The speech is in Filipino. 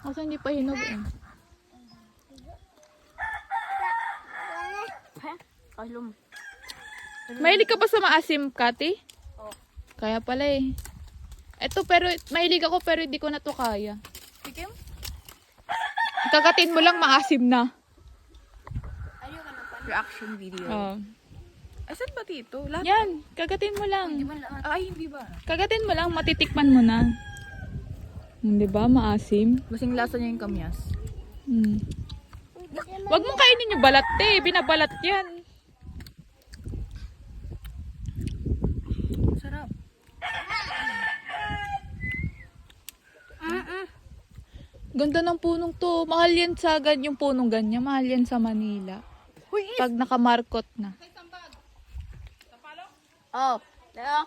Kasi hindi pa hinog eh. Kalum. Mahilig ka pa sa maasim, Kati? Oo. Kaya pala eh. Eto pero, mahilig ako pero hindi ko na to kaya. Tikim? Kagatin mo lang maasim na. Ayoko na pa. Reaction video. Oh. Asan ba dito? Lahat? Yan, kagatin mo lang. Hindi man lahat. Ay, hindi ba? Kagatin mo lang, matitikman mo na. Di ba, maasim? Masing lasa niya yung kamyas. Hmm. Wag mong kainin yung balat eh, binabalat yan. Sarap. Ganda ng punong to. Mahal yan sa yung punong ganyan. Mahal yan sa Manila. Huy, Pag nakamarkot na. Oh, tara.